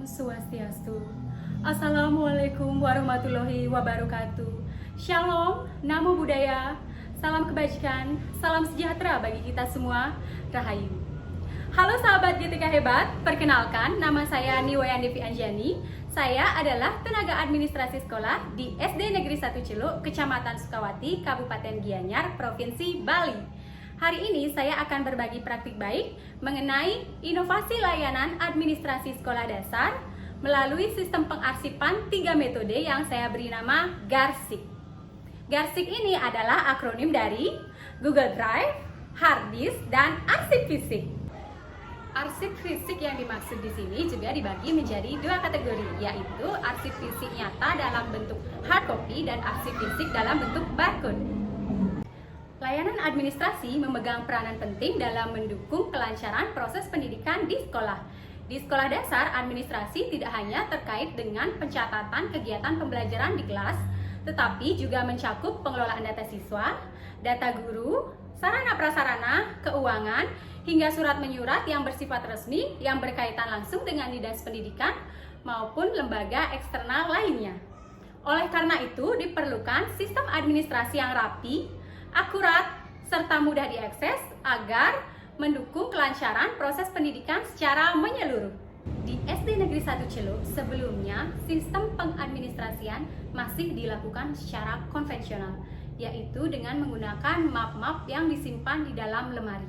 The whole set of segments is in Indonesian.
Om Swastiastu. Assalamualaikum warahmatullahi wabarakatuh. Shalom, namo buddhaya, salam kebajikan, salam sejahtera bagi kita semua, Rahayu. Halo sahabat GTK Hebat, perkenalkan nama saya Niwayan Devi Anjani. Saya adalah tenaga administrasi sekolah di SD Negeri 1 Celuk, Kecamatan Sukawati, Kabupaten Gianyar, Provinsi Bali. Hari ini saya akan berbagi praktik baik mengenai inovasi layanan administrasi sekolah dasar melalui sistem pengarsipan 3 metode yang saya beri nama GARSIK. GARSIK ini adalah akronim dari Google Drive, Hard Disk, dan arsip fisik. Arsip fisik yang dimaksud di sini juga dibagi menjadi 2 kategori, yaitu arsip fisik nyata dalam bentuk hard copy dan arsip fisik dalam bentuk barcode. Layanan administrasi memegang peranan penting dalam mendukung kelancaran proses pendidikan di sekolah. Di sekolah dasar, administrasi tidak hanya terkait dengan pencatatan kegiatan pembelajaran di kelas, tetapi juga mencakup pengelolaan data siswa, data guru, sarana prasarana, keuangan, hingga surat menyurat yang bersifat resmi yang berkaitan langsung dengan dinas pendidikan maupun lembaga eksternal lainnya. Oleh karena itu, diperlukan sistem administrasi yang rapi, akurat, serta mudah diakses agar mendukung kelancaran proses pendidikan secara menyeluruh. Di SD Negeri 1 Celuk sebelumnya, sistem pengadministrasian masih dilakukan secara konvensional, yaitu dengan menggunakan map-map yang disimpan di dalam lemari.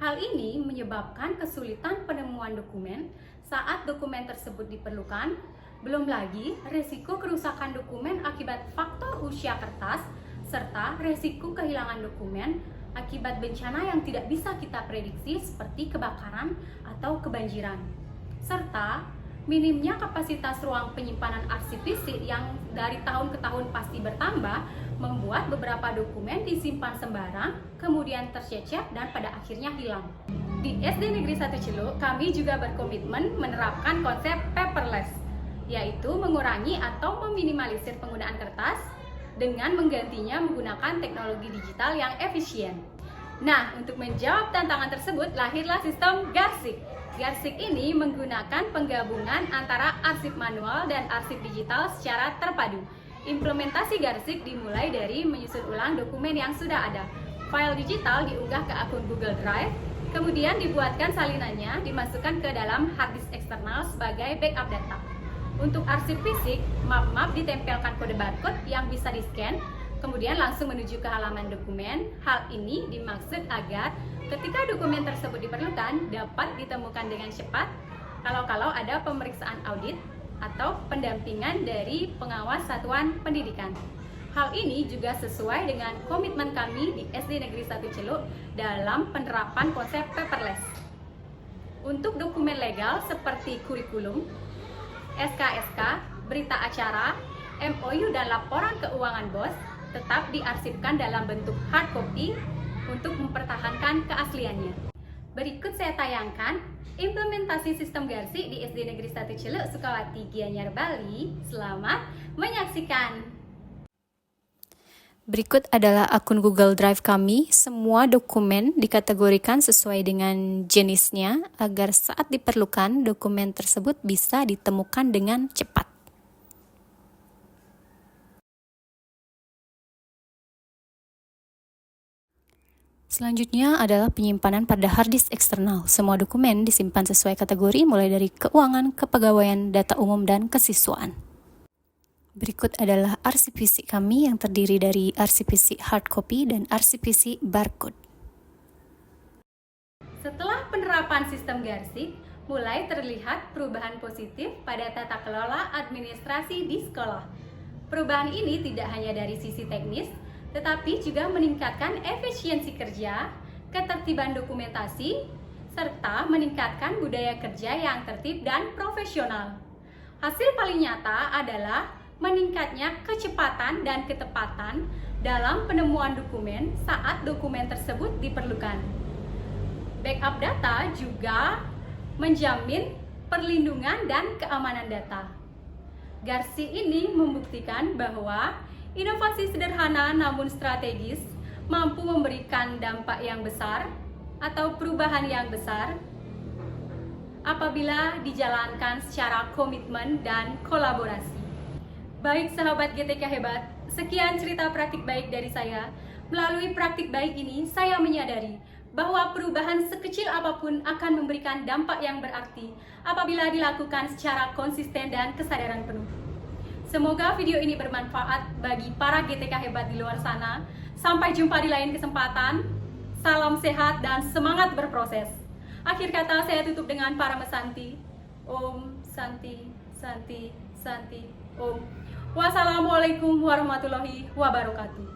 Hal ini menyebabkan kesulitan penemuan dokumen saat dokumen tersebut diperlukan, belum lagi resiko kerusakan dokumen akibat faktor usia kertas, serta resiko kehilangan dokumen akibat bencana yang tidak bisa kita prediksi seperti kebakaran atau kebanjiran. Serta minimnya kapasitas ruang penyimpanan arsip fisik yang dari tahun ke tahun pasti bertambah membuat beberapa dokumen disimpan sembarang, kemudian tercecer dan pada akhirnya hilang. Di SD Negeri 1 Celuk, kami juga berkomitmen menerapkan konsep paperless, yaitu mengurangi atau meminimalisir penggunaan kertas dengan menggantinya menggunakan teknologi digital yang efisien. Nah, untuk menjawab tantangan tersebut, lahirlah sistem GARSIK. GARSIK ini menggunakan penggabungan antara arsip manual dan arsip digital secara terpadu. Implementasi GARSIK dimulai dari menyusun ulang dokumen yang sudah ada. File digital diunggah ke akun Google Drive, kemudian dibuatkan salinannya, dimasukkan ke dalam hard disk eksternal sebagai backup data. Untuk arsip fisik, map-map ditempelkan kode barcode yang bisa di-scan, kemudian langsung menuju ke halaman dokumen. Hal ini dimaksud agar ketika dokumen tersebut diperlukan, dapat ditemukan dengan cepat kalau ada pemeriksaan audit atau pendampingan dari pengawas satuan pendidikan. Hal ini juga sesuai dengan komitmen kami di SD Negeri 1 Celuk dalam penerapan konsep paperless. Untuk dokumen legal seperti kurikulum, SKSK, berita acara, MOU dan laporan keuangan BOS tetap diarsipkan dalam bentuk hard copy untuk mempertahankan keasliannya. Berikut saya tayangkan implementasi sistem GARSIK di SD Negeri 1 Celuk, Sukawati, Gianyar, Bali. Selamat menyaksikan. Berikut adalah akun Google Drive kami. Semua dokumen dikategorikan sesuai dengan jenisnya agar saat diperlukan dokumen tersebut bisa ditemukan dengan cepat. Selanjutnya adalah penyimpanan pada hard disk eksternal. Semua dokumen disimpan sesuai kategori mulai dari keuangan, kepegawaian, data umum, dan kesiswaan. Berikut adalah arsip fisik kami yang terdiri dari arsip fisik hard copy dan arsip fisik barcode. Setelah penerapan sistem GARSIK, mulai terlihat perubahan positif pada tata kelola administrasi di sekolah. Perubahan ini tidak hanya dari sisi teknis, tetapi juga meningkatkan efisiensi kerja, ketertiban dokumentasi, serta meningkatkan budaya kerja yang tertib dan profesional. Hasil paling nyata adalah meningkatnya kecepatan dan ketepatan dalam penemuan dokumen saat dokumen tersebut diperlukan. Backup data juga menjamin perlindungan dan keamanan data. GARSIK ini membuktikan bahwa inovasi sederhana namun strategis mampu memberikan dampak yang besar atau perubahan yang besar apabila dijalankan secara komitmen dan kolaborasi. Baik sahabat GTK hebat, sekian cerita praktik baik dari saya. Melalui praktik baik ini, saya menyadari bahwa perubahan sekecil apapun akan memberikan dampak yang berarti apabila dilakukan secara konsisten dan kesadaran penuh. Semoga video ini bermanfaat bagi para GTK hebat di luar sana. Sampai jumpa di lain kesempatan. Salam sehat dan semangat berproses. Akhir kata saya tutup dengan Parama Santi. Om Santi, Santi, Santi, Om. Wassalamualaikum warahmatullahi wabarakatuh.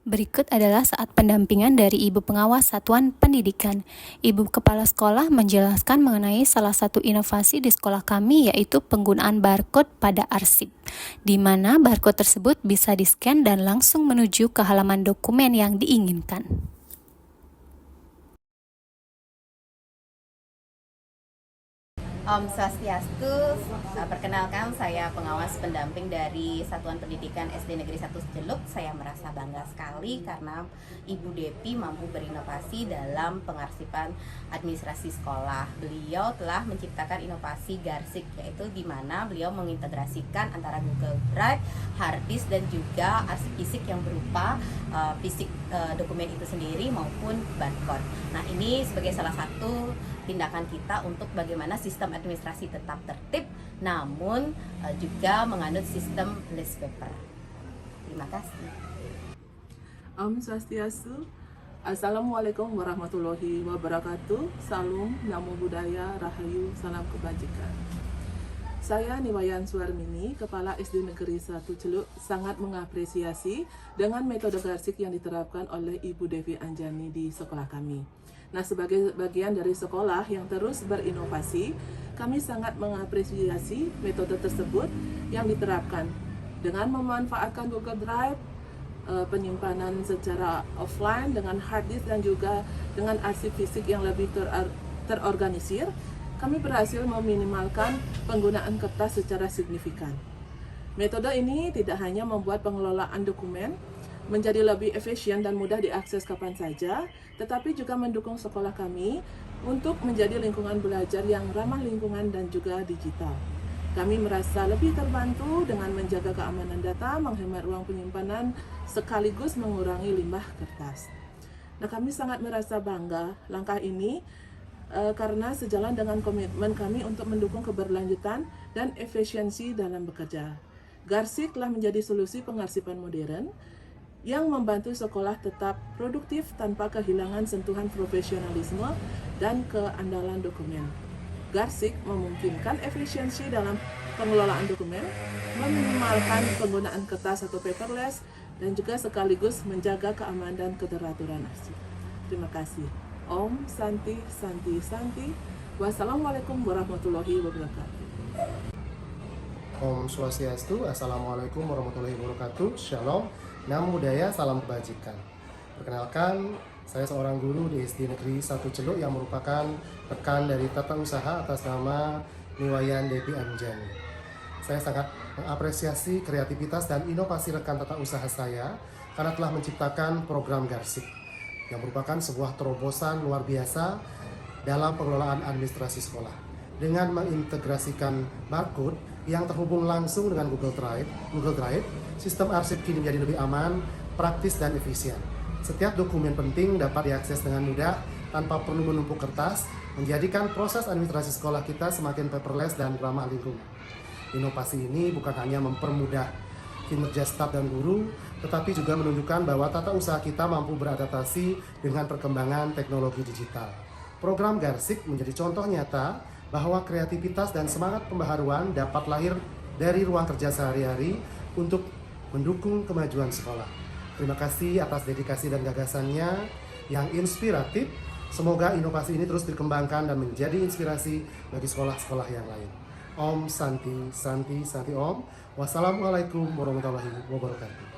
Berikut adalah saat pendampingan dari Ibu Pengawas Satuan Pendidikan. Ibu Kepala Sekolah menjelaskan mengenai salah satu inovasi di sekolah kami, yaitu penggunaan barcode pada arsip, di mana barcode tersebut bisa di-scan dan langsung menuju ke halaman dokumen yang diinginkan. Om Swastiastu, perkenalkan saya pengawas pendamping dari Satuan Pendidikan SD Negeri 1 Celuk. Saya merasa bangga sekali karena Ibu Depi mampu berinovasi dalam pengarsipan administrasi sekolah. Beliau telah menciptakan inovasi Garsik, yaitu di mana beliau mengintegrasikan antara Google Drive, hard disk, dan juga arsip fisik yang berupa fisik dokumen itu sendiri maupun barcode. Nah, ini sebagai salah satu tindakan kita untuk bagaimana sistem administrasi tetap tertib, namun juga menganut sistem list paper. Terima kasih. Om Swastiastu. Assalamualaikum warahmatullahi wabarakatuh. Salam, namo buddhaya, rahayu, salam kebajikan. Saya Niwayan Suarmini, Kepala SD Negeri 1 Celuk, sangat mengapresiasi dengan metode Garsik yang diterapkan oleh Ibu Devi Anjani di sekolah kami. Nah, sebagai bagian dari sekolah yang terus berinovasi, kami sangat mengapresiasi metode tersebut yang diterapkan dengan memanfaatkan Google Drive, penyimpanan secara offline dengan hard disk, dan juga dengan arsip fisik yang lebih terorganisir. Kami berhasil meminimalkan penggunaan kertas secara signifikan. Metode ini tidak hanya membuat pengelolaan dokumen menjadi lebih efisien dan mudah diakses kapan saja, tetapi juga mendukung sekolah kami untuk menjadi lingkungan belajar yang ramah lingkungan dan juga digital. Kami merasa lebih terbantu dengan menjaga keamanan data, menghemat ruang penyimpanan, sekaligus mengurangi limbah kertas. Nah, kami sangat merasa bangga langkah ini karena sejalan dengan komitmen kami untuk mendukung keberlanjutan dan efisiensi dalam bekerja. Garsik telah menjadi solusi pengarsipan modern yang membantu sekolah tetap produktif tanpa kehilangan sentuhan profesionalisme dan keandalan dokumen. Garsik memungkinkan efisiensi dalam pengelolaan dokumen, meminimalkan penggunaan kertas atau paperless, dan juga sekaligus menjaga keamanan dan keteraturan arsip. Terima kasih. Om Santi, Santi, Santi. Wassalamualaikum warahmatullahi wabarakatuh. Om Swastiastu. Assalamualaikum warahmatullahi wabarakatuh. Shalom. Namo Buddhaya, salam kebajikan. Perkenalkan, saya seorang guru di SD Negeri 1 Celuk yang merupakan rekan dari tata usaha atas nama Niwayan Devi Anjani. Saya sangat mengapresiasi kreativitas dan inovasi rekan tata usaha saya karena telah menciptakan program Garsik yang merupakan sebuah terobosan luar biasa dalam pengelolaan administrasi sekolah. Dengan mengintegrasikan barcode yang terhubung langsung dengan Google Drive, sistem arsip kini menjadi lebih aman, praktis, dan efisien. Setiap dokumen penting dapat diakses dengan mudah tanpa perlu menumpuk kertas, menjadikan proses administrasi sekolah kita semakin paperless dan ramah lingkungan. Inovasi ini bukan hanya mempermudah kinerja staf dan guru, tetapi juga menunjukkan bahwa tata usaha kita mampu beradaptasi dengan perkembangan teknologi digital. Program Garsik menjadi contoh nyata bahwa kreativitas dan semangat pembaharuan dapat lahir dari ruang kerja sehari-hari untuk mendukung kemajuan sekolah. Terima kasih atas dedikasi dan gagasannya yang inspiratif. Semoga inovasi ini terus dikembangkan dan menjadi inspirasi bagi sekolah-sekolah yang lain. Om Santi, Santi, Santi Om. Wassalamualaikum warahmatullahi wabarakatuh.